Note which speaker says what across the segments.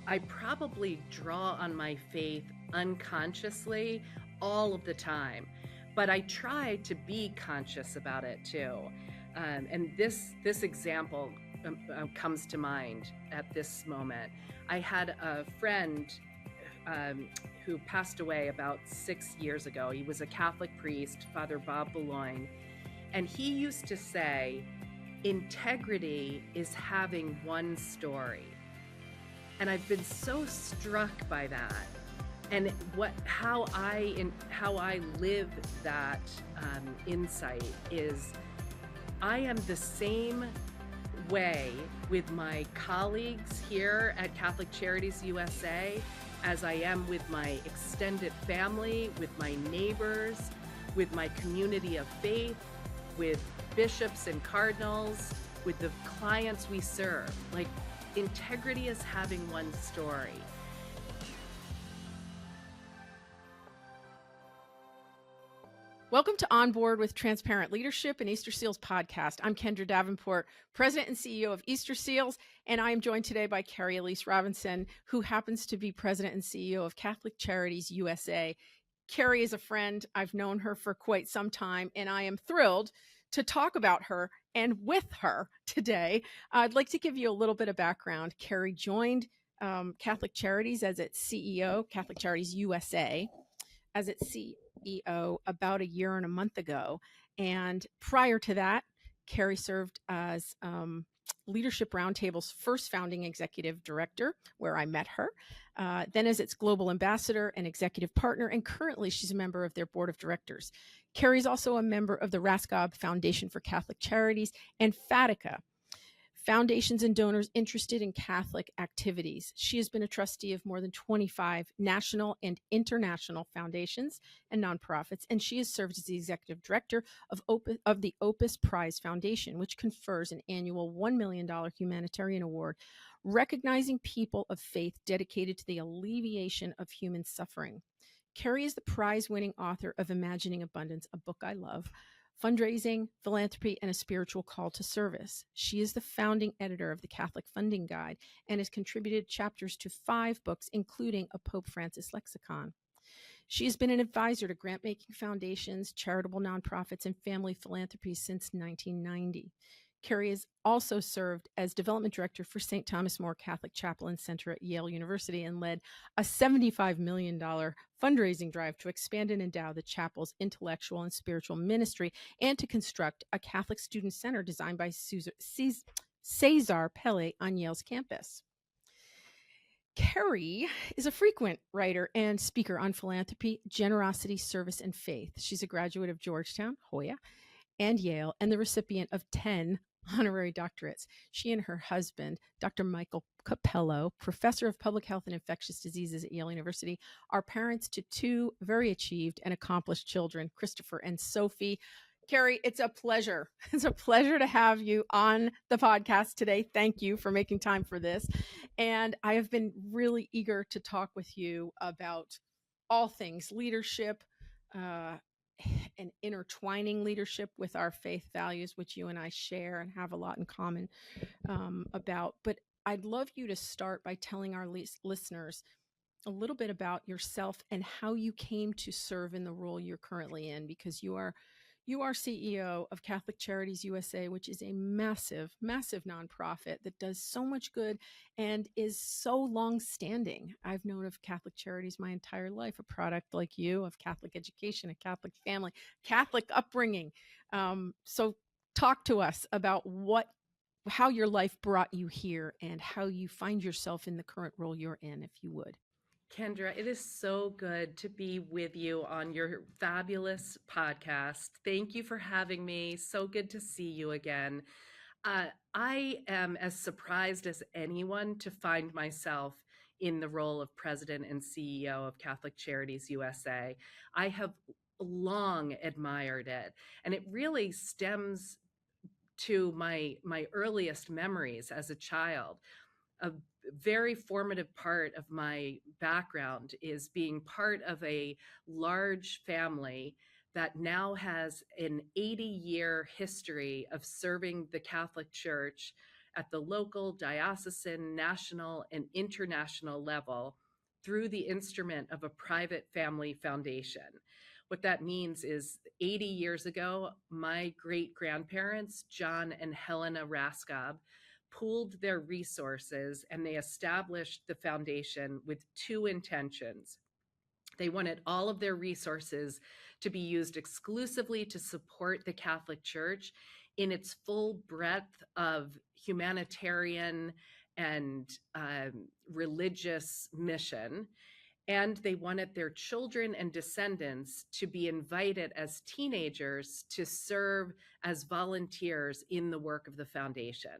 Speaker 1: I probably draw on my faith unconsciously all of the time, but I try to be conscious about it too. And this example comes to mind at this moment. I had a friend um, who passed away about 6 years ago. He was a Catholic priest, Father Bob Boulogne, and he used to say, integrity is having one story. And I've been so struck by that, and how I live that insight is, I am the same way with my colleagues here at Catholic Charities USA as I am with my extended family, with my neighbors, with my community of faith, with bishops and cardinals, with the clients we serve. Like, integrity is having one story.
Speaker 2: Welcome to On Board with Transparent Leadership, an Easter Seals podcast. I'm Kendra Davenport, President and CEO of Easter Seals, and I am joined today by Kerry Alys Robinson, who happens to be President and CEO of Catholic Charities USA. Kerry is a friend. I've known her for quite some time, and I am thrilled to talk about her and with her today. I'd like to give you a little bit of background. Kerry joined Catholic Charities as its CEO, Catholic Charities USA, as its CEO about a year and a month ago. And prior to that, Kerry served as Leadership Roundtable's first founding executive director, where I met her, then as its global ambassador and executive partner, and currently she's a member of their board of directors. Kerry's also a member of the Raskob Foundation for Catholic Charities and Fatica, foundations and donors interested in Catholic activities. She has been a trustee of more than 25 national and international foundations and nonprofits, and she has served as the executive director of the Opus Prize Foundation, which confers an annual $1 million humanitarian award recognizing people of faith dedicated to the alleviation of human suffering. Kerry is the prize-winning author of Imagining Abundance, a book I love, Fundraising, Philanthropy, and a Spiritual Call to Service. She is the founding editor of the Catholic Funding Guide and has contributed chapters to 5 books, including a Pope Francis lexicon. She has been an advisor to grant-making foundations, charitable nonprofits, and family philanthropies since 1990. Kerry has also served as development director for St. Thomas More Catholic Chapel and Center at Yale University and led a $75 million fundraising drive to expand and endow the chapel's intellectual and spiritual ministry and to construct a Catholic student center designed by Cesar Pelle on Yale's campus. Kerry is a frequent writer and speaker on philanthropy, generosity, service, and faith. She's a graduate of Georgetown, Hoya, and Yale, and the recipient of 10 honorary doctorates. She and her husband, Dr. Michael Capello, professor of public health and infectious diseases at Yale University, are parents to 2 very achieved and accomplished children, Christopher and Sophie. Kerry, it's a pleasure. It's a pleasure to have you on the podcast today. Thank you for making time for this. And I have been really eager to talk with you about all things leadership, and intertwining leadership with our faith values, which you and I share and have a lot in common about. But I'd love you to start by telling our listeners a little bit about yourself and how you came to serve in the role you're currently in, because you are CEO of Catholic Charities USA, which is a massive, massive nonprofit that does so much good and is so long-standing. I've known of Catholic Charities my entire life, a product like you of Catholic education, a Catholic family, Catholic upbringing. So talk to us about how your life brought you here and how you find yourself in the current role you're in, if you would.
Speaker 1: Kendra, it is so good to be with you on your fabulous podcast. Thank you for having me. So good to see you again. I am as surprised as anyone to find myself in the role of president and CEO of Catholic Charities USA. I have long admired it, and it really stems to my earliest memories as a child. A very formative part of my background is being part of a large family that now has an 80-year history of serving the Catholic Church at the local, diocesan, national, and international level through the instrument of a private family foundation. What that means is 80 years ago, my great grandparents, John and Helena Raskob, pooled their resources and they established the foundation with two intentions. They wanted all of their resources to be used exclusively to support the Catholic Church in its full breadth of humanitarian and religious mission. And they wanted their children and descendants to be invited as teenagers to serve as volunteers in the work of the foundation.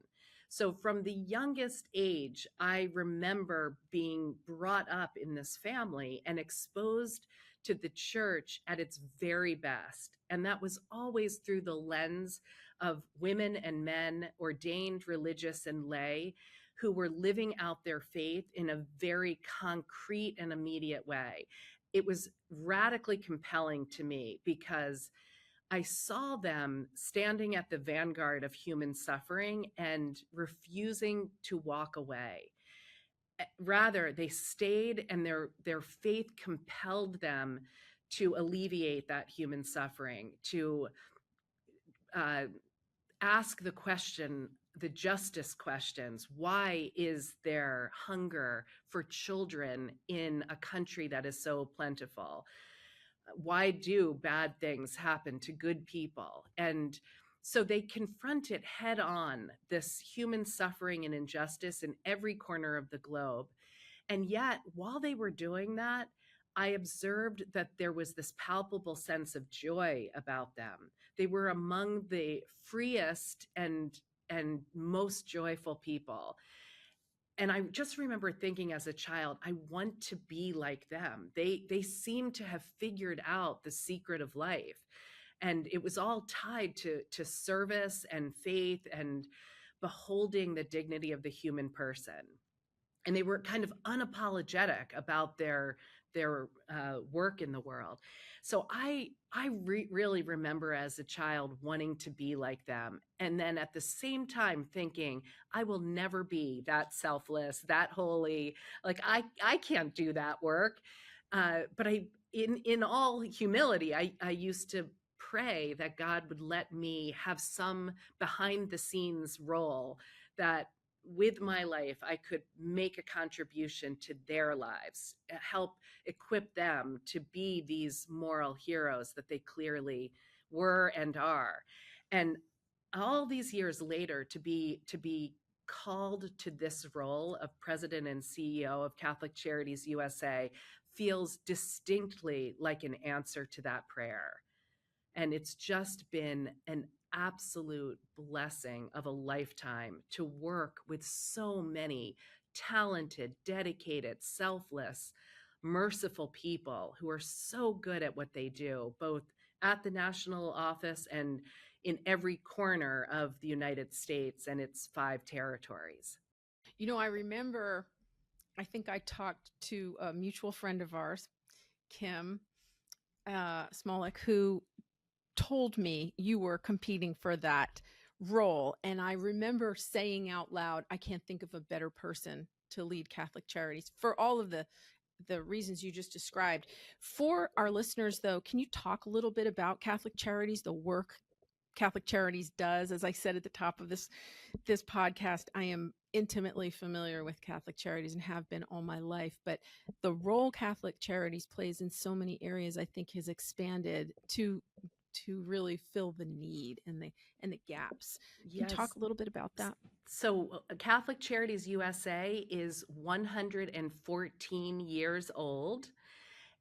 Speaker 1: So from the youngest age, I remember being brought up in this family and exposed to the church at its very best. And that was always through the lens of women and men, ordained religious and lay, who were living out their faith in a very concrete and immediate way. It was radically compelling to me because I saw them standing at the vanguard of human suffering and refusing to walk away. Rather, they stayed, and their faith compelled them to alleviate that human suffering, to ask the question, the justice questions. Why is there hunger for children in a country that is so plentiful? Why do bad things happen to good people? And so they confronted head on this human suffering and injustice in every corner of the globe. And yet, while they were doing that, I observed that there was this palpable sense of joy about them. They were among the freest and most joyful people. And I just remember thinking as a child, I want to be like them. They seem to have figured out the secret of life. And it was all tied to service and faith and beholding the dignity of the human person. And they were kind of unapologetic about their work in the world. So I really remember as a child wanting to be like them, and then at the same time thinking, I will never be that selfless, that holy. Like I can't do that work. But in all humility, I used to pray that God would let me have some behind the scenes role, that with my life, I could make a contribution to their lives, help equip them to be these moral heroes that they clearly were and are. And all these years later, to be called to this role of president and CEO of Catholic Charities USA feels distinctly like an answer to that prayer. And it's just been an absolute blessing of a lifetime to work with so many talented, dedicated, selfless, merciful people who are so good at what they do, both at the national office and in every corner of the United States and its 5 territories.
Speaker 2: You know, I remember, I think I talked to a mutual friend of ours, Kim Smolik, who told me you were competing for that role. And I remember saying out loud, I can't think of a better person to lead Catholic Charities for all of the reasons you just described. For our listeners, though, can you talk a little bit about Catholic Charities, the work Catholic Charities does? As I said at the top of this podcast, I am intimately familiar with Catholic Charities and have been all my life, but the role Catholic Charities plays in so many areas, I think, has expanded to really fill the need and the gaps. Can you talk a little bit about that?
Speaker 1: So Catholic Charities USA is 114 years old,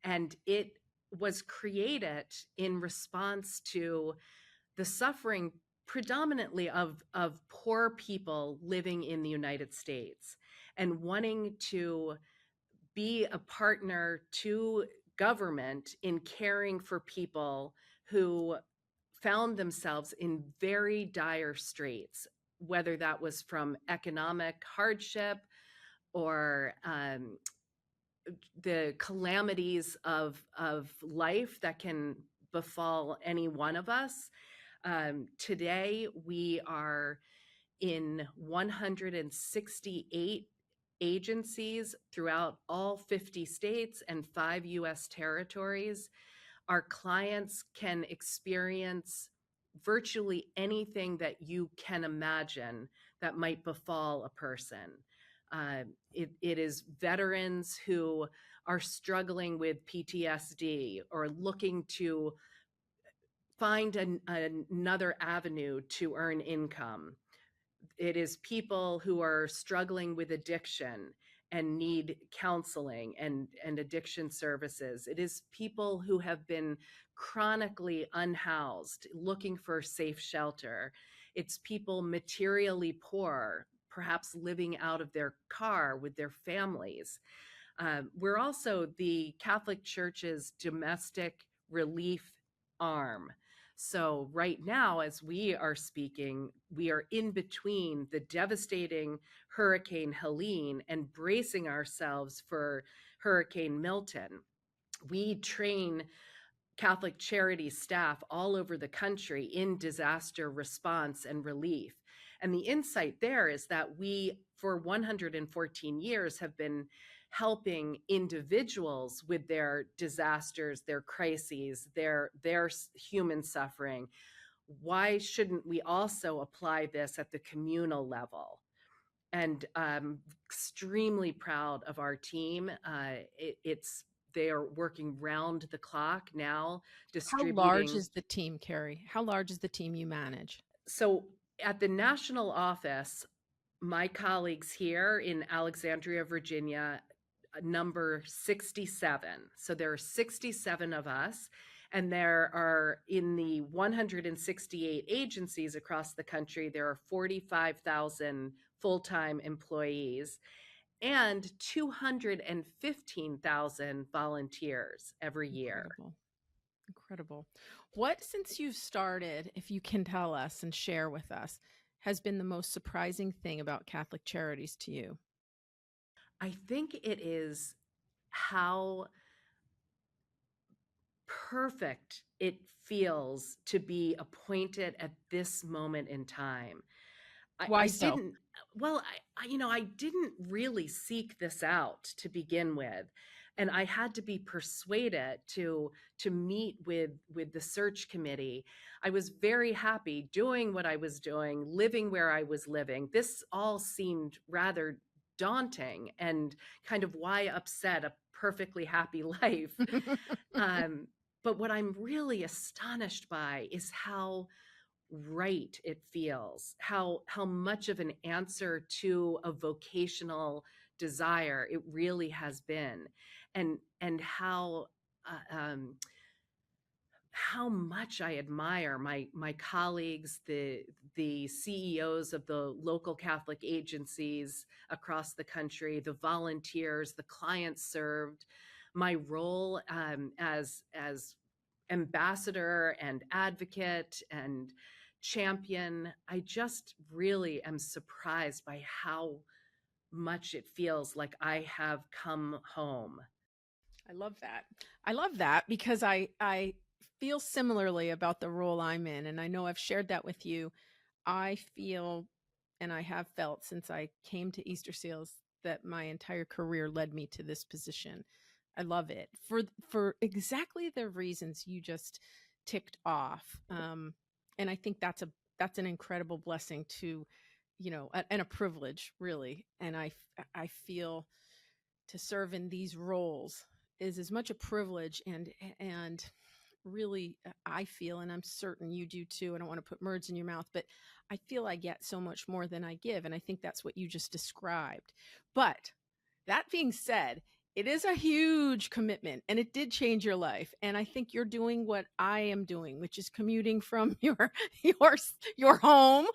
Speaker 1: and it was created in response to the suffering predominantly of poor people living in the United States, and wanting to be a partner to government in caring for people who found themselves in very dire straits, whether that was from economic hardship or the calamities of life that can befall any one of us. Today, we are in 168 agencies throughout all 50 states and 5 US territories. Our clients can experience virtually anything that you can imagine that might befall a person. It is veterans who are struggling with PTSD or looking to find another avenue to earn income. It is people who are struggling with addiction and need counseling and addiction services. It is people who have been chronically unhoused, looking for safe shelter. It's people materially poor, perhaps living out of their car with their families. We're also the Catholic Church's domestic relief arm. So, right now, as we are speaking, we are in between the devastating Hurricane Helene and bracing ourselves for Hurricane Milton. We train Catholic Charities staff all over the country in disaster response and relief. And the insight there is that we, for 114 years, have been helping individuals with their disasters, their crises, their human suffering. Why shouldn't we also apply this at the communal level? And I'm extremely proud of our team. They are working round the clock now,
Speaker 2: How large
Speaker 1: distributing.
Speaker 2: is the team, Carrie? How large is the team you manage?
Speaker 1: So at the national office, my colleagues here in Alexandria, Virginia, number 67. So there are 67 of us, and there are, in the 168 agencies across the country, there are 45,000 full-time employees and 215,000 volunteers every year.
Speaker 2: Incredible. Incredible. What, since you've started, if you can tell us and share with us, has been the most surprising thing about Catholic Charities to you?
Speaker 1: I think it is how perfect it feels to be appointed at this moment in time.
Speaker 2: Why
Speaker 1: I
Speaker 2: so?
Speaker 1: didn't, well, I didn't really seek this out to begin with. And I had to be persuaded to meet with the search committee. I was very happy doing what I was doing, living where I was living. This all seemed rather daunting, and kind of why upset a perfectly happy life. Um, but what I'm really astonished by is how right it feels, how much of an answer to a vocational desire it really has been, and how much I admire my colleagues, the CEOs of the local Catholic agencies across the country, the volunteers, the clients served. My role as ambassador and advocate and champion, I just really am surprised by how much it feels like I have come home.
Speaker 2: I love that. I love that because I feel similarly about the role I'm in, and I know I've shared that with you. I feel, and I have felt since I came to Easter Seals, that my entire career led me to this position. I love it for exactly the reasons you just ticked off, and I think that's an incredible blessing to, and a privilege, really. And I feel to serve in these roles is as much a privilege and really, I feel, and I'm certain you do too, I don't want to put words in your mouth, but I feel I get so much more than I give, and I think that's what you just described. But that being said, it is a huge commitment, and it did change your life, and I think you're doing what I am doing, which is commuting from your your home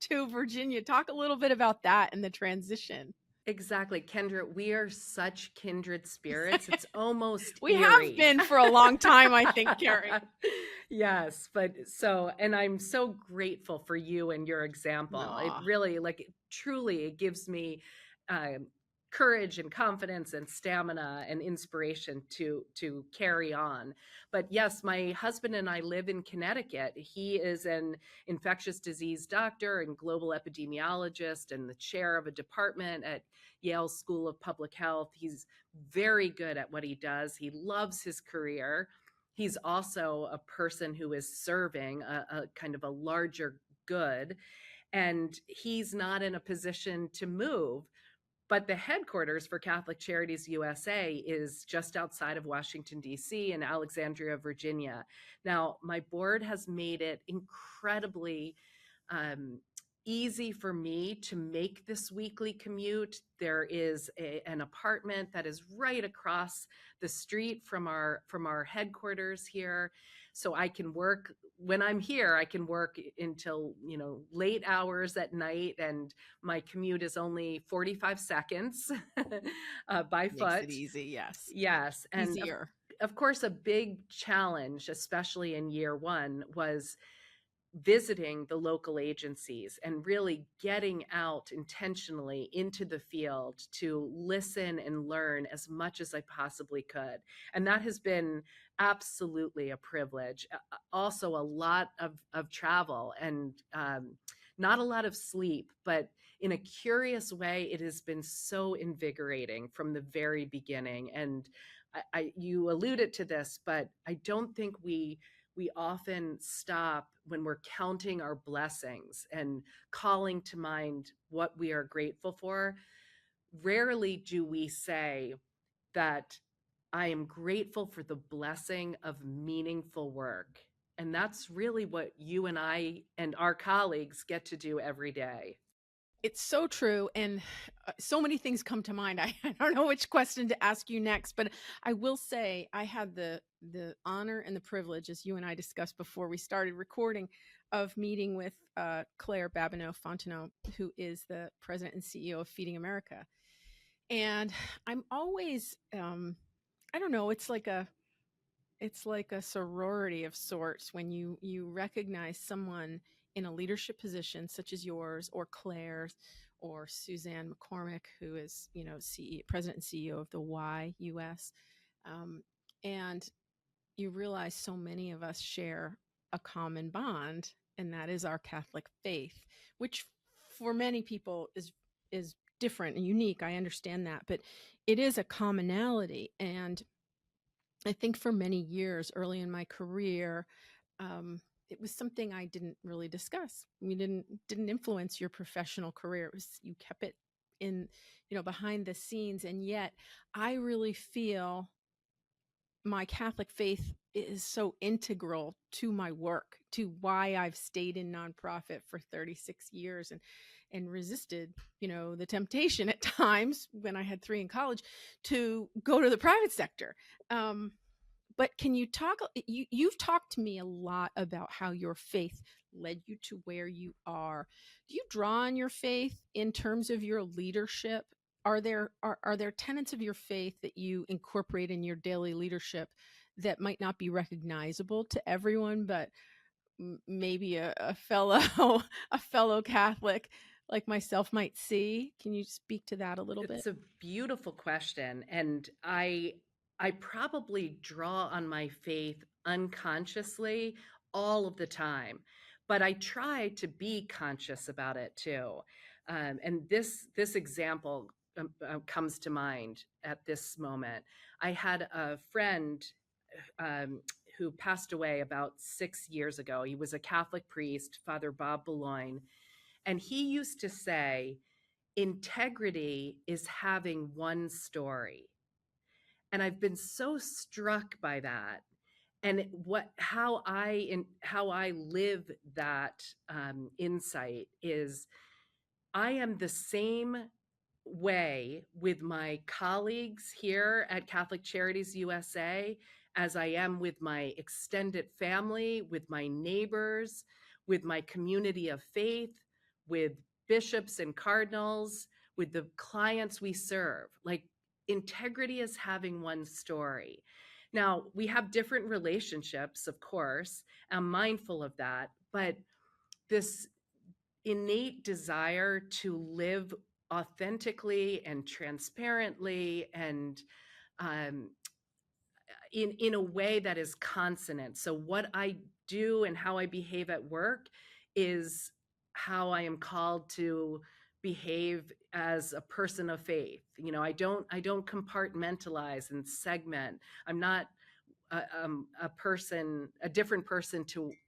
Speaker 2: to Virginia. Talk a little bit about that and the transition.
Speaker 1: Exactly, Kendra, we are such kindred spirits. It's almost
Speaker 2: We have
Speaker 1: eerie.
Speaker 2: been for a long time, I think, Carrie.
Speaker 1: Yes, and I'm so grateful for you and your example. It
Speaker 2: Aw.
Speaker 1: really, like, truly, it gives me uh, courage and confidence and stamina and inspiration to carry on. But yes, my husband and I live in Connecticut. He is an infectious disease doctor and global epidemiologist and the chair of a department at Yale School of Public Health. He's very good at what he does. He loves his career. He's also a person who is serving a kind of a larger good, and he's not in a position to move. But the headquarters for Catholic Charities USA is just outside of Washington, D.C., in Alexandria, Virginia. Now, my board has made it incredibly um, easy for me to make this weekly commute. There is an apartment that is right across the street from our headquarters here, so I can work when I'm here. I can work until late hours at night, and my commute is only 45 seconds by
Speaker 2: Makes it
Speaker 1: foot.
Speaker 2: easy. Yes.
Speaker 1: Yes, and
Speaker 2: Easier.
Speaker 1: of course, a big challenge, especially in year one, was visiting the local agencies and really getting out intentionally into the field to listen and learn as much as I possibly could. And that has been absolutely a privilege. Also, a lot of travel and not a lot of sleep, but in a curious way, it has been so invigorating from the very beginning. And you alluded to this, but I don't think we often stop when we're counting our blessings and calling to mind what we are grateful for. Rarely do we say that I am grateful for the blessing of meaningful work. And that's really what you and I and our colleagues get to do every day.
Speaker 2: It's so true. And so many things come to mind. I don't know which question to ask you next, but I will say I had the honor and the privilege, as you and I discussed before we started recording, of meeting with Claire Babineau-Fontenot, who is the president and CEO of Feeding America. And I'm always, I don't know, it's like a sorority of sorts when you recognize someone in a leadership position such as yours or Claire's or Suzanne McCormick, who is president and CEO of the Y US, and you realize so many of us share a common bond, and that is our Catholic faith, which for many people is different and unique. I understand that, but it is a commonality. And I think for many years early in my career, it was something I didn't really discuss. We didn't influence your professional career. It was, you kept it in, behind the scenes. And yet I really feel my Catholic faith is so integral to my work, to why I've stayed in nonprofit for 36 years and resisted, the temptation at times when I had 3 in college to go to the private sector. But can you talk, you've talked to me a lot about how your faith led you to where you are. Do you draw on your faith in terms of your leadership? Are there tenets of your faith that you incorporate in your daily leadership that might not be recognizable to everyone, but maybe a fellow a fellow Catholic like myself might see? Can you speak to that a little bit?
Speaker 1: It's a beautiful question, and I probably draw on my faith unconsciously all of the time, but I try to be conscious about it too. And this example comes to mind at this moment. I had a friend um, who passed away about 6 years ago. He was a Catholic priest, Father Bob Boulogne, and he used to say, integrity is having one story. And I've been so struck by that, and how I live that insight is, I am the same way with my colleagues here at Catholic Charities USA as I am with my extended family, with my neighbors, with my community of faith, with bishops and cardinals, with the clients we serve. Like, integrity is having one story. Now, we have different relationships, of course. I'm mindful of that, but this innate desire to live authentically and transparently and um, in a way that is consonant. So what I do and how I behave at work is how I am called to behave as a person of faith. I don't compartmentalize and segment. I'm not a different person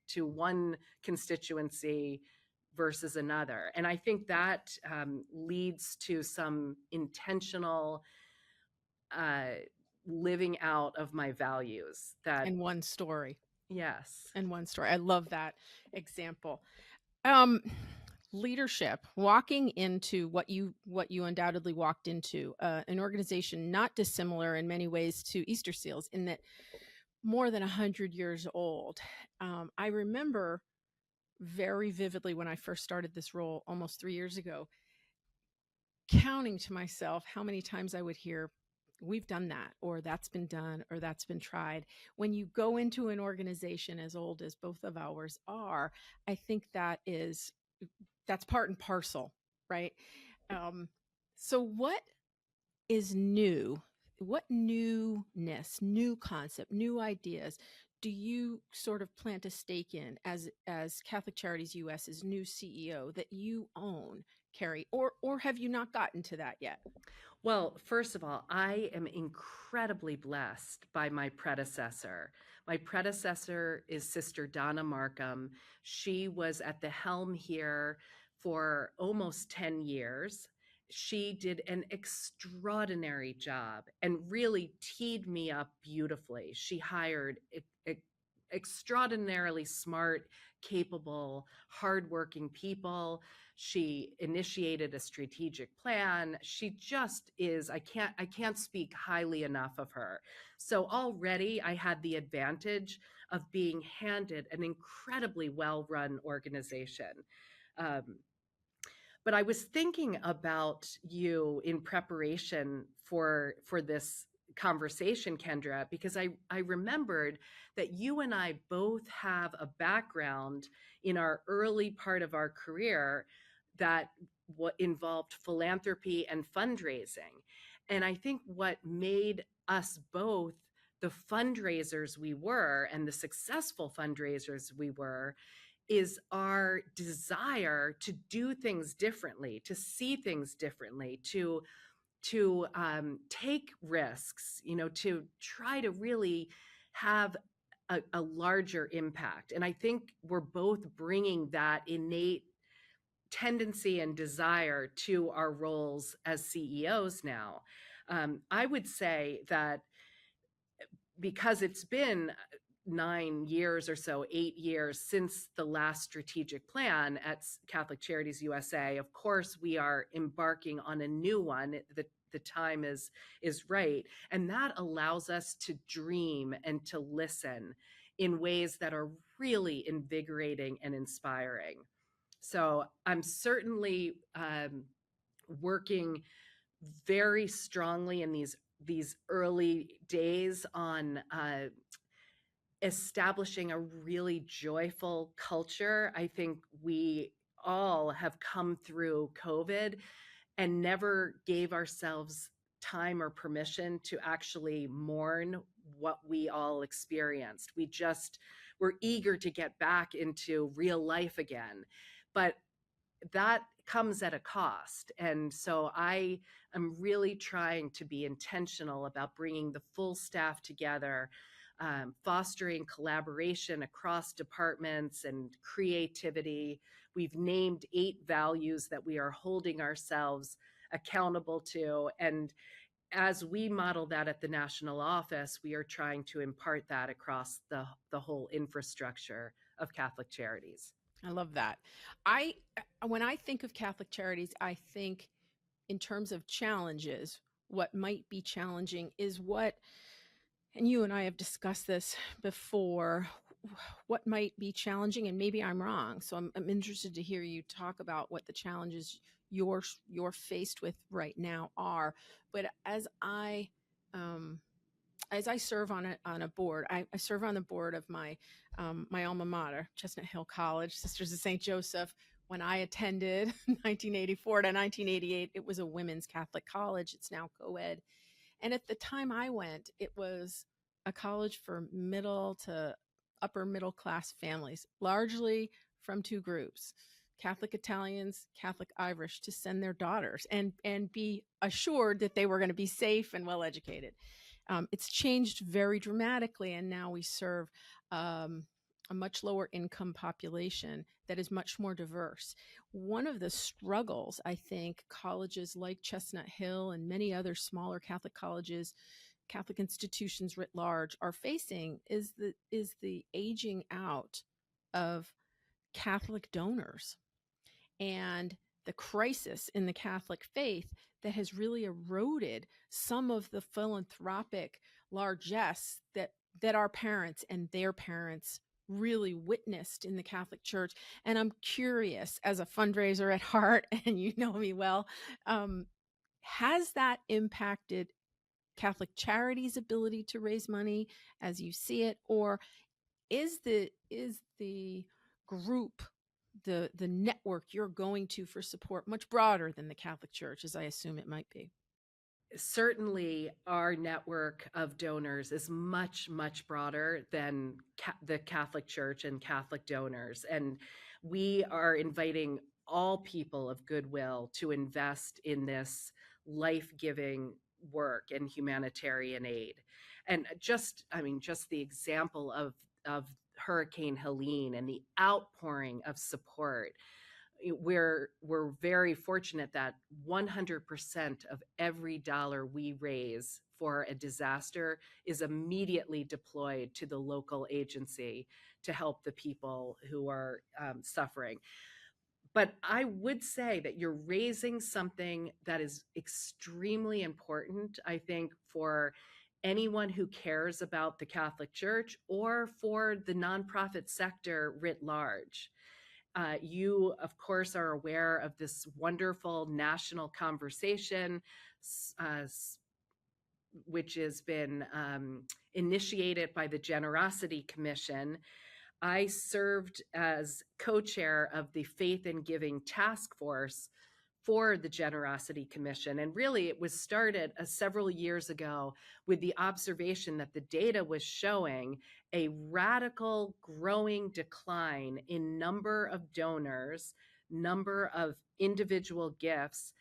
Speaker 1: to one constituency versus another. And I think that leads to some intentional uh, living out of my values. That
Speaker 2: And one story.
Speaker 1: yes.
Speaker 2: And one story. I love that example. Um, leadership, walking into what you undoubtedly walked into, an organization not dissimilar in many ways to Easter Seals, in that more than 100 years old. I remember very vividly when I first started this role almost 3 years ago, counting to myself how many times I would hear, we've done that, or that's been done, or that's been tried. When you go into an organization as old as both of ours are, I think that's part and parcel, right? Um, so what is new? What newness, new concept, new ideas do you sort of plant a stake in as Catholic Charities US's new CEO that you own, Carrie? Or have you not gotten to that yet?
Speaker 1: Well, first of all, I am incredibly blessed by my predecessor. My predecessor is Sister Donna Markham. She was at the helm here for almost 10 years. She did an extraordinary job and really teed me up beautifully. She hired extraordinarily smart, capable, hardworking people. She initiated a strategic plan. She just is, I can't speak highly enough of her. So already I had the advantage of being handed an incredibly well-run organization. Um, but I was thinking about you in preparation for this conversation, Kendra, because I remembered that you and I both have a background in our early part of our career that what involved philanthropy and fundraising. And I think what made us both the fundraisers we were and the successful fundraisers we were is our desire to do things differently, to see things differently, to take risks, to try to really have a larger impact. And I think we're both bringing that innate tendency and desire to our roles as CEOs now. I would say that because it's been 9 years or so, 8 years since the last strategic plan at Catholic Charities USA. Of course, we are embarking on a new one. The time is right, and that allows us to dream and to listen in ways that are really invigorating and inspiring. So I'm certainly working very strongly in these early days on establishing a really joyful culture. I think we all have come through COVID and never gave ourselves time or permission to actually mourn what we all experienced. We just were eager to get back into real life again. But that comes at a cost. And so I am really trying to be intentional about bringing the full staff together, fostering collaboration across departments and creativity. We've named 8 values that we are holding ourselves accountable to. And as we model that at the national office, we are trying to impart that across the whole infrastructure of Catholic Charities.
Speaker 2: I love that. I When I think of Catholic Charities, I think in terms of challenges, what might be challenging is and you and I have discussed this before, what might be challenging, and maybe I'm wrong. So I'm interested to hear you talk about what the challenges you're faced with right now are. But um, as I serve on a board, I serve on the board of my alma mater, Chestnut Hill College, Sisters of St. Joseph. when I attended 1984 to 1988, it was a women's Catholic college. It's now co-ed. And at the time I went, it was a college for middle to upper middle class families, largely from two groups, Catholic Italians, Catholic Irish, to send their daughters and be assured that they were going to be safe and well educated. It's changed very dramatically, and now we serve a much lower income population that is much more diverse. One of the struggles I think colleges like Chestnut Hill and many other smaller Catholic colleges, Catholic institutions writ large, are facing is the aging out of Catholic donors and the crisis in the Catholic faith that has really eroded some of the philanthropic largesse that our parents and their parents really witnessed in the Catholic Church. And I'm curious, as a fundraiser at heart, and you know me well, has that impacted Catholic Charities' ability to raise money as you see it, or is the group, the network you're going to for support much broader than the Catholic Church, as I assume it might be?
Speaker 1: Certainly, our network of donors is much, much broader than the Catholic Church and Catholic donors. And we are inviting all people of goodwill to invest in this life-giving work and humanitarian aid. And just the example of Hurricane Helene and the outpouring of support, we're very fortunate that 100% of every dollar we raise for a disaster is immediately deployed to the local agency to help the people who are suffering. But I would say that you're raising something that is extremely important, I think, for anyone who cares about the Catholic Church or for the nonprofit sector writ large. You, of course, are aware of this wonderful national conversation, uh, which has been initiated by the Generosity Commission. I served as co-chair of the Faith and Giving Task Force for the Generosity Commission. And really, it was started several years ago with the observation that the data was showing a radical growing decline in number of donors, number of individual gifts,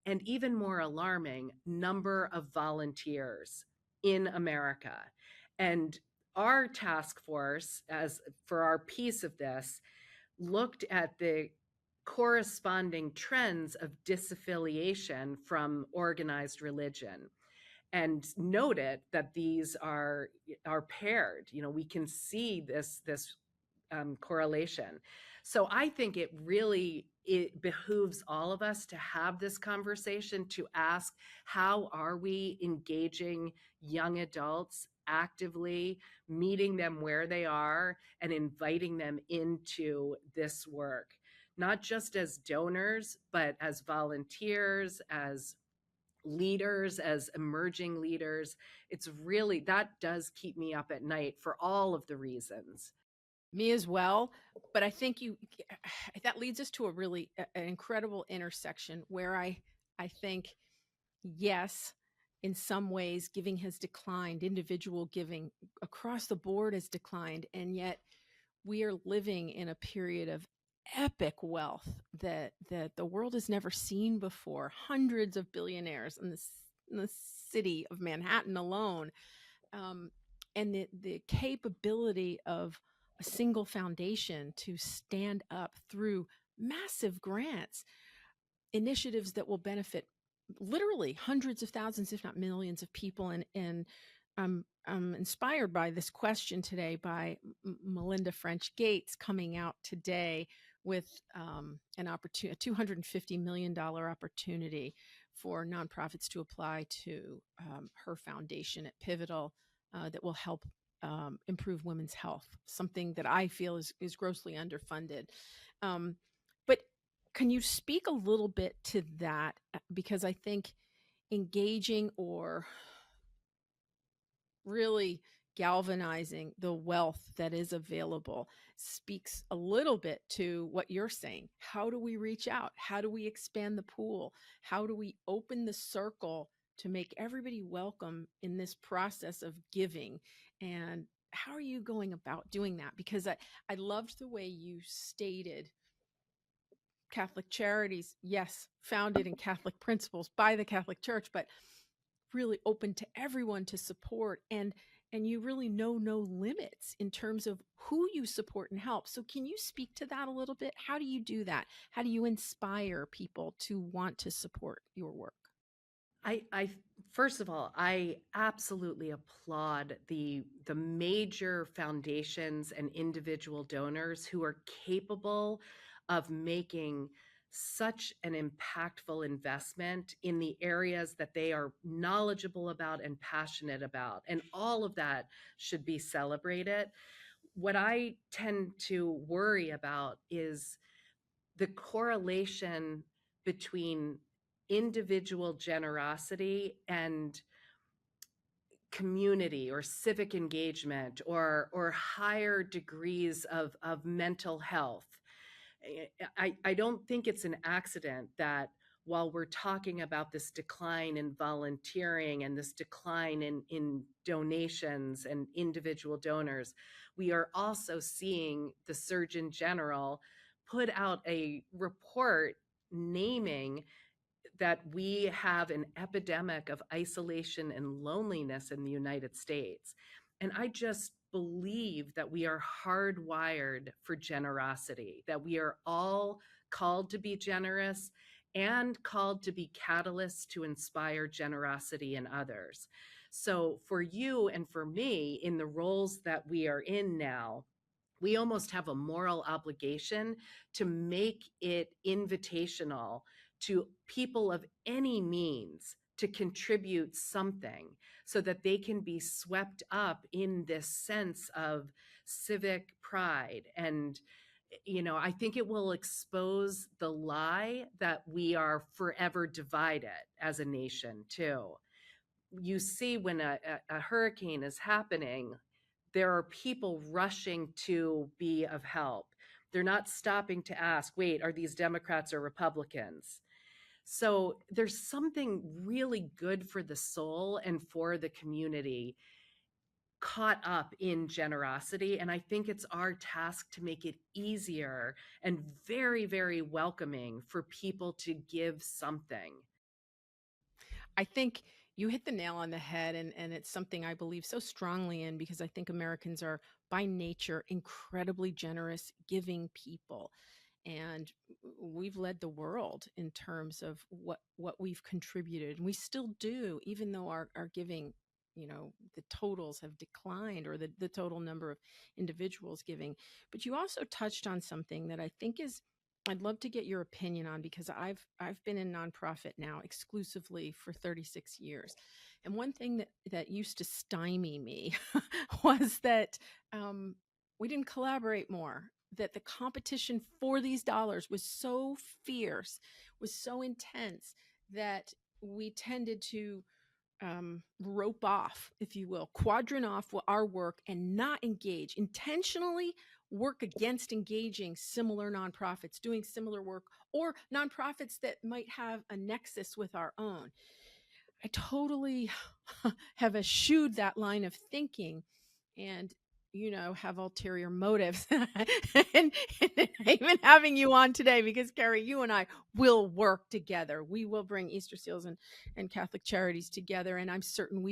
Speaker 1: and even more alarming, number of volunteers in America. And our task force, as for our piece of this, looked at the corresponding trends of disaffiliation from organized religion and noted that these are paired. We can see this correlation. So I think it behooves all of us to have this conversation, to ask, how are we engaging young adults actively, meeting them where they are and inviting them into this work, not just as donors, but as volunteers, as leaders, as emerging leaders. It's really, that does keep me up at night for all of the reasons.
Speaker 2: Me as well. But I think that leads us to a really an incredible intersection where I think, yes, in some ways giving has declined, individual giving across the board has declined, and yet we are living in a period of epic wealth that the world has never seen before. Hundreds of billionaires in the city of Manhattan alone, and the capability of a single foundation to stand up through massive grants, initiatives that will benefit literally hundreds of thousands, if not millions of people. And I'm inspired by this question today by Melinda French Gates coming out today with an opportunity, a $250 million opportunity for nonprofits to apply to her foundation at Pivotal that will help improve women's health, something that I feel is grossly underfunded. But can you speak a little bit to that? Because I think engaging or really galvanizing the wealth that is available speaks a little bit to what you're saying. How do we reach out? How do we expand the pool? How do we open the circle to make everybody welcome in this process of giving? And how are you going about doing that? Because I loved the way you stated Catholic Charities, yes, founded in Catholic principles by the Catholic Church, but really open to everyone to support, and you really know no limits in terms of who you support and help. So can you speak to that a little bit? How do you do that? How do you inspire people to want to support your work?
Speaker 1: I first of all, I absolutely applaud the major foundations and individual donors who are capable of making such an impactful investment in the areas that they are knowledgeable about and passionate about. And all of that should be celebrated. What I tend to worry about is the correlation between individual generosity and community or civic engagement or higher degrees of mental health. I don't think it's an accident that while we're talking about this decline in volunteering and this decline in donations and individual donors, we are also seeing the Surgeon General put out a report naming that we have an epidemic of isolation and loneliness in the United States. And I just believe that we are hardwired for generosity, that we are all called to be generous and called to be catalysts to inspire generosity in others. So for you and for me, in the roles that we are in now, we almost have a moral obligation to make it invitational to people of any means to contribute something so that they can be swept up in this sense of civic pride. And I think it will expose the lie that we are forever divided as a nation too. You see, when a hurricane is happening, there are people rushing to be of help. They're not stopping to ask, wait, are these Democrats or Republicans? So there's something really good for the soul and for the community caught up in generosity. And I think it's our task to make it easier and very, very welcoming for people to give something.
Speaker 2: I think you hit the nail on the head, and it's something I believe so strongly in because I think Americans are by nature incredibly generous, giving people. And we've led the world in terms of what we've contributed. And we still do, even though our giving, the totals have declined, or the total number of individuals giving. But you also touched on something that I think is I'd love to get your opinion on, because I've been in nonprofit now exclusively for 36 years. And one thing that used to stymie me was that we didn't collaborate more, that the competition for these dollars was so fierce, was so intense, that we tended to rope off, if you will, quadrant off our work and not engage, intentionally work against engaging similar nonprofits doing similar work, or nonprofits that might have a nexus with our own. I totally have eschewed that line of thinking, and have ulterior motives. and even having you on today, because Carrie, you and I will work together. We will bring Easter Seals and Catholic Charities together. And I'm certain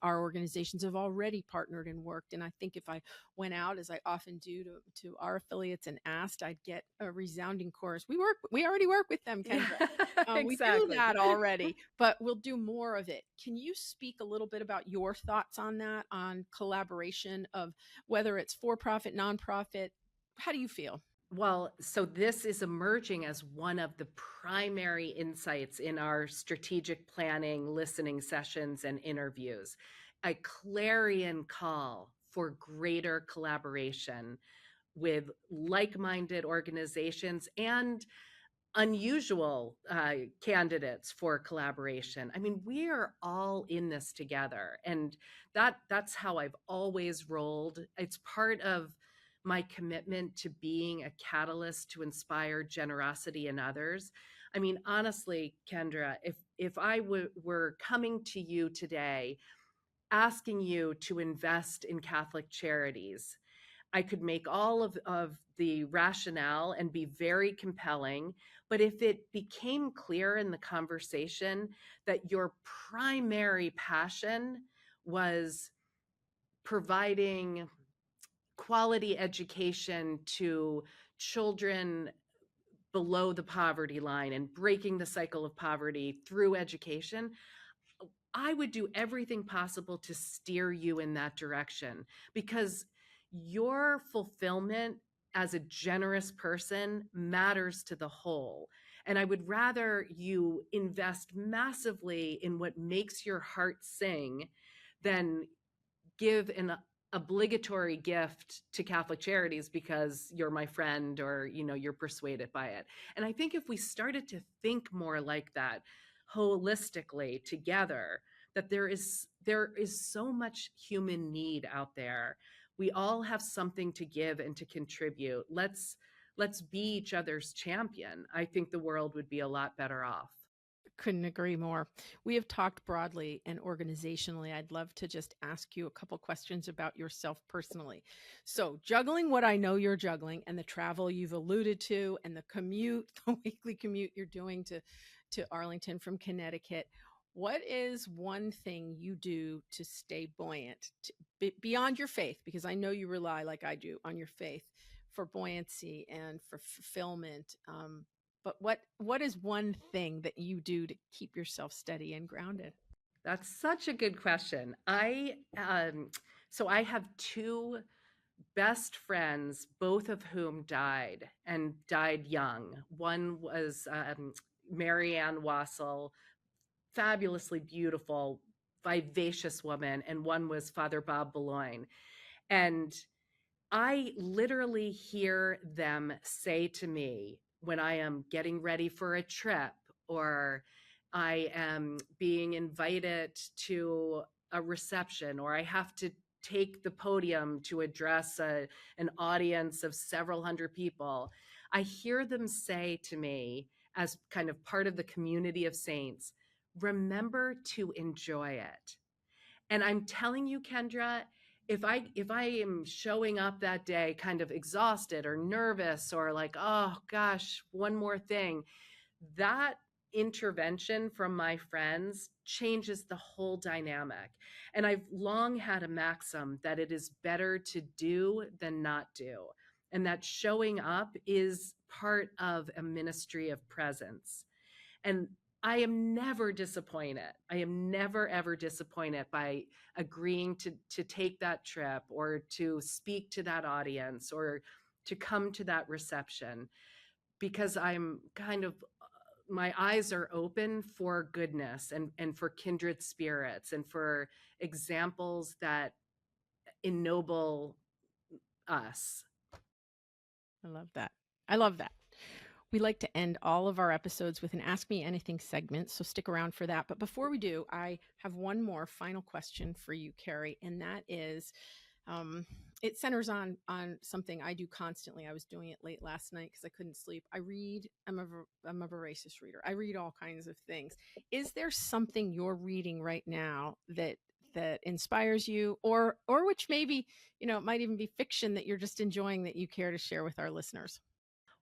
Speaker 2: our organizations have already partnered and worked. And I think if I went out, as I often do, to our affiliates and asked, I'd get a resounding chorus. We already work with them, Kendra.
Speaker 1: Exactly.
Speaker 2: We do that already, but we'll do more of it. Can you speak a little bit about your thoughts on that, on collaboration of whether it's for-profit, nonprofit? How do you feel?
Speaker 1: Well, so this is emerging as one of the primary insights in our strategic planning, listening sessions, and interviews. A clarion call for greater collaboration with like-minded organizations and unusual candidates for collaboration. I mean, we are all in this together, and that's how I've always rolled. It's part of my commitment to being a catalyst to inspire generosity in others. I mean, honestly, Kendra, if I were coming to you today asking you to invest in Catholic Charities, I could make all of the rationale and be very compelling. But if it became clear in the conversation that your primary passion was providing quality education to children below the poverty line and breaking the cycle of poverty through education, I would do everything possible to steer you in that direction, because your fulfillment as a generous person matters to the whole. And I would rather you invest massively in what makes your heart sing than give an obligatory gift to Catholic Charities because you're my friend, or you're persuaded by it. And I think if we started to think more like that holistically together, that there is so much human need out there. We all have something to give and to contribute. Let's be each other's champion. I think the world would be a lot better off.
Speaker 2: Couldn't agree more. We have talked broadly and organizationally. I'd love to just ask you a couple questions about yourself personally. So, juggling what I know you're juggling and the travel you've alluded to and the commute, the weekly commute you're doing to Arlington from Connecticut, what is one thing you do to stay buoyant beyond your faith? Because I know you rely, like I do, on your faith for buoyancy and for fulfillment. But what is one thing that you do to keep yourself steady and grounded?
Speaker 1: That's such a good question. I have two best friends, both of whom died, and died young. One was Mary Ann Wassel, fabulously beautiful, vivacious woman, and one was Father Bob Boulogne. And I literally hear them say to me when I am getting ready for a trip, or I am being invited to a reception, or I have to take the podium to address an audience of several hundred people, I hear them say to me, as kind of part of the community of saints, remember to enjoy it. And I'm telling you, Kendra, if I am showing up that day kind of exhausted or nervous, or like, oh gosh, one more thing, that intervention from my friends changes the whole dynamic. And I've long had a maxim that it is better to do than not do, and that showing up is part of a ministry of presence. And I am never disappointed. I am never, ever disappointed by agreeing to take that trip, or to speak to that audience, or to come to that reception, because I'm kind of, my eyes are open for goodness, and for kindred spirits, and for examples that ennoble us.
Speaker 2: I love that. I love that. We like to end all of our episodes with an Ask Me Anything segment, so stick around for that. But before we do, I have one more final question for you, Carrie, and that is, it centers on something I do constantly. I was doing it late last night because I couldn't sleep. I read. I'm a voracious reader. I read all kinds of things. Is there something you're reading right now that inspires you, or which maybe it might even be fiction that you're just enjoying that you care to share with our listeners?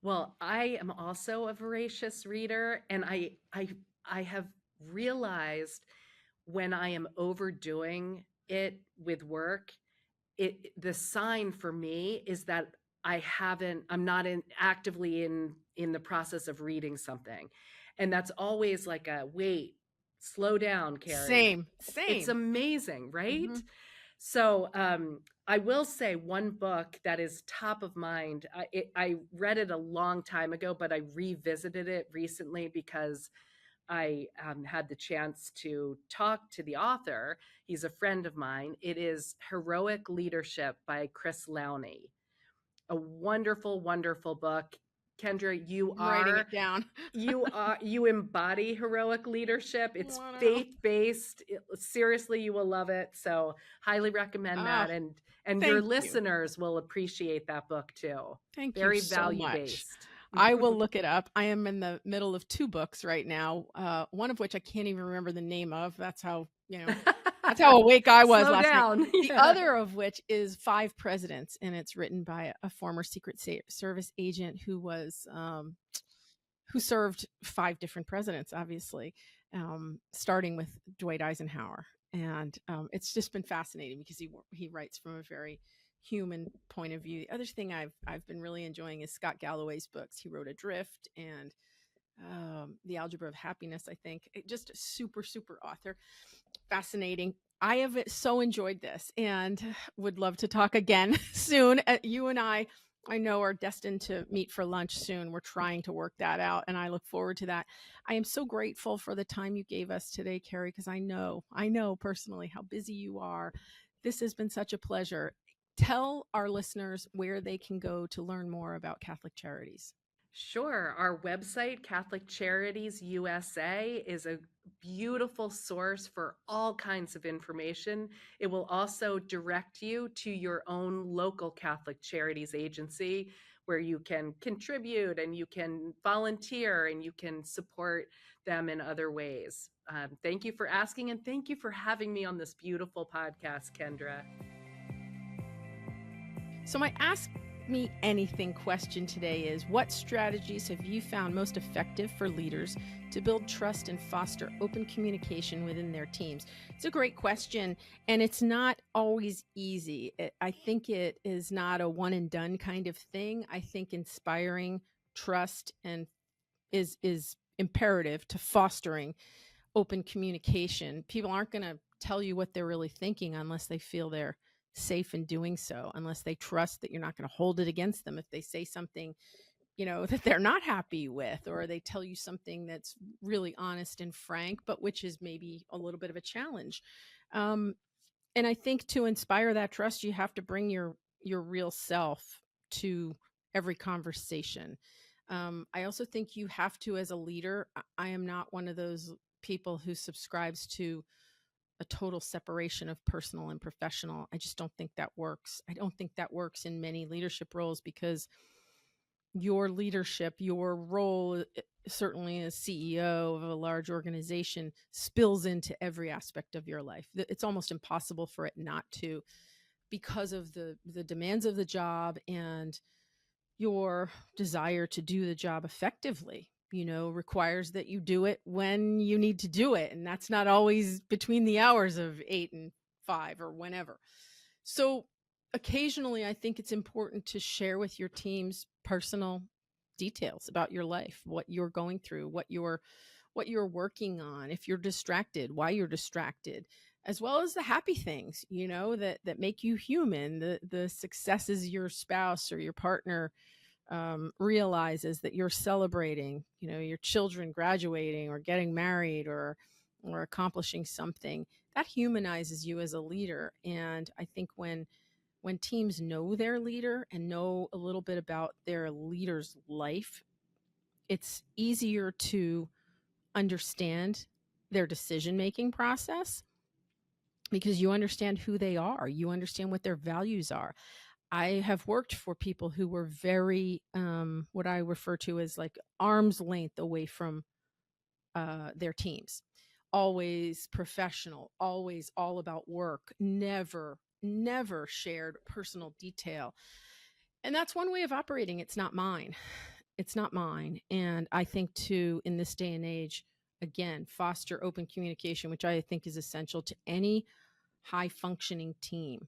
Speaker 1: Well, I am also a voracious reader, and I have realized when I am overdoing it with work, the sign for me is that I'm not actively in the process of reading something. And that's always like a wait, slow down, Carrie. It's
Speaker 2: Same.
Speaker 1: amazing, right?
Speaker 2: Hmm.
Speaker 1: So I will say one book that is top of mind. I read it a long time ago, but I revisited it recently because I had the chance to talk to the author. He's a friend of mine. It is Heroic Leadership by Chris Lowney. A wonderful, wonderful book. Kendra, you
Speaker 2: I'm writing
Speaker 1: are
Speaker 2: it down.
Speaker 1: you embody heroic leadership. It's
Speaker 2: Oh, I know.
Speaker 1: faith-based. Seriously, you will love it. So highly recommend
Speaker 2: Oh,
Speaker 1: that. And your
Speaker 2: thank you.
Speaker 1: listeners will appreciate that book too.
Speaker 2: Thank you
Speaker 1: Very
Speaker 2: so much.
Speaker 1: value-based.
Speaker 2: I will look it up. I am in the middle of 2 books right now, one of which I can't even remember the name of. That's how, that's how awake I was
Speaker 1: Slow
Speaker 2: last night.
Speaker 1: down.
Speaker 2: The
Speaker 1: Yeah.
Speaker 2: other of which is Five Presidents, and it's written by a former Secret Service agent who served 5 different presidents, obviously, starting with Dwight Eisenhower. And it's just been fascinating because he writes from a very human point of view. The other thing I've been really enjoying is Scott Galloway's books. He wrote Adrift and The Algebra of Happiness, I think. Just a super, super author. Fascinating. I have so enjoyed this and would love to talk again soon. You and I know are destined to meet for lunch soon. We're trying to work that out, and I look forward to that. I am so grateful for the time you gave us today, Carrie, because I know personally how busy you are. This has been such a pleasure. Tell our listeners where they can go to learn more about Catholic Charities.
Speaker 1: Sure. Our website, Catholic Charities USA, is a beautiful source for all kinds of information. It will also direct you to your own local Catholic Charities agency where you can contribute and you can volunteer and you can support them in other ways. Thank you for asking, and thank you for having me on this beautiful podcast, Kendra.
Speaker 2: So, my Ask Me Anything question today is: what strategies have you found most effective for leaders to build trust and foster open communication within their teams? It's a great question, and it's not always easy. I think it is not a one and done kind of thing. I think inspiring trust and is imperative to fostering open communication. People aren't going to tell you what they're really thinking unless they feel they're safe in doing so, unless they trust that you're not going to hold it against them if they say something, that they're not happy with, or they tell you something that's really honest and frank, but which is maybe a little bit of a challenge. And I think to inspire that trust, you have to bring your real self to every conversation. I also think you have to, as a leader, I am not one of those people who subscribes to a total separation of personal and professional. I just don't think that works. I don't think that works in many leadership roles because your leadership, your role, certainly as CEO of a large organization, spills into every aspect of your life. It's almost impossible for it not to, because of the demands of the job and your desire to do the job effectively, requires that you do it when you need to do it. And that's not always between the hours of 8 and 5 or whenever. So occasionally, I think it's important to share with your teams personal details about your life, what you're going through, what you're working on, if you're distracted, why you're distracted, as well as the happy things, that make you human, the successes your spouse or your partner realizes that you're celebrating, your children graduating or getting married or accomplishing something that humanizes you as a leader. And I think when teams know their leader and know a little bit about their leader's life, it's easier to understand their decision-making process because you understand who they are. You understand what their values are. I have worked for people who were very, what I refer to as like arm's length away from their teams. Always professional, always all about work, never shared personal detail. And that's one way of operating. It's not mine. It's not mine. And I think too, in this day and age, again, foster open communication, which I think is essential to any high functioning team.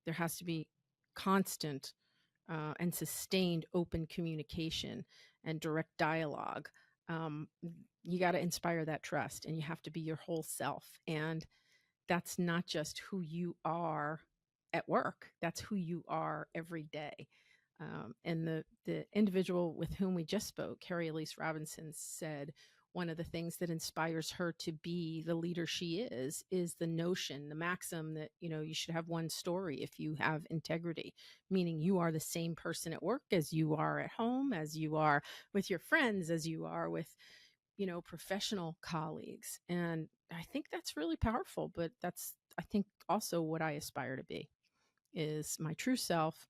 Speaker 2: There has to be constant and sustained open communication and direct dialogue. Um, you got to inspire that trust, and you have to be your whole self. And that's not just who you are at work, that's who you are every day. And the individual with whom we just spoke, Kerry Alys Robinson, said, one of the things that inspires her to be the leader she is the notion, the maxim that, you should have one story if you have integrity, meaning you are the same person at work as you are at home, as you are with your friends, as you are with, professional colleagues. And I think that's really powerful, but that's, I think, also what I aspire to be, is my true self,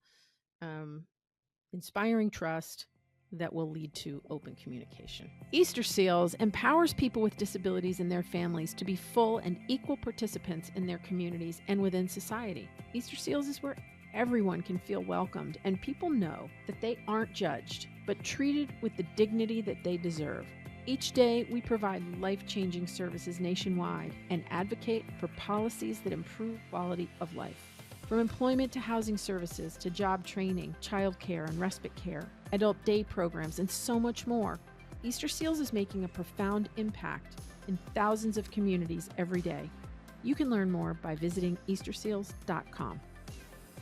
Speaker 2: inspiring trust that will lead to open communication. Easter Seals empowers people with disabilities and their families to be full and equal participants in their communities and within society. Easter Seals is where everyone can feel welcomed and people know that they aren't judged, but treated with the dignity that they deserve. Each day, we provide life-changing services nationwide and advocate for policies that improve quality of life. From employment to housing services to job training, childcare and respite care, adult day programs, and so much more, Easter Seals is making a profound impact in thousands of communities every day. You can learn more by visiting easterseals.com.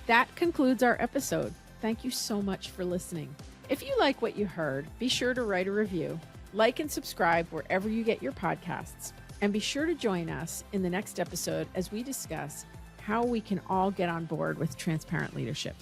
Speaker 2: That concludes our episode. Thank you so much for listening. If you like what you heard, be sure to write a review, like and subscribe wherever you get your podcasts, and be sure to join us in the next episode as we discuss how we can all get on board with transparent leadership.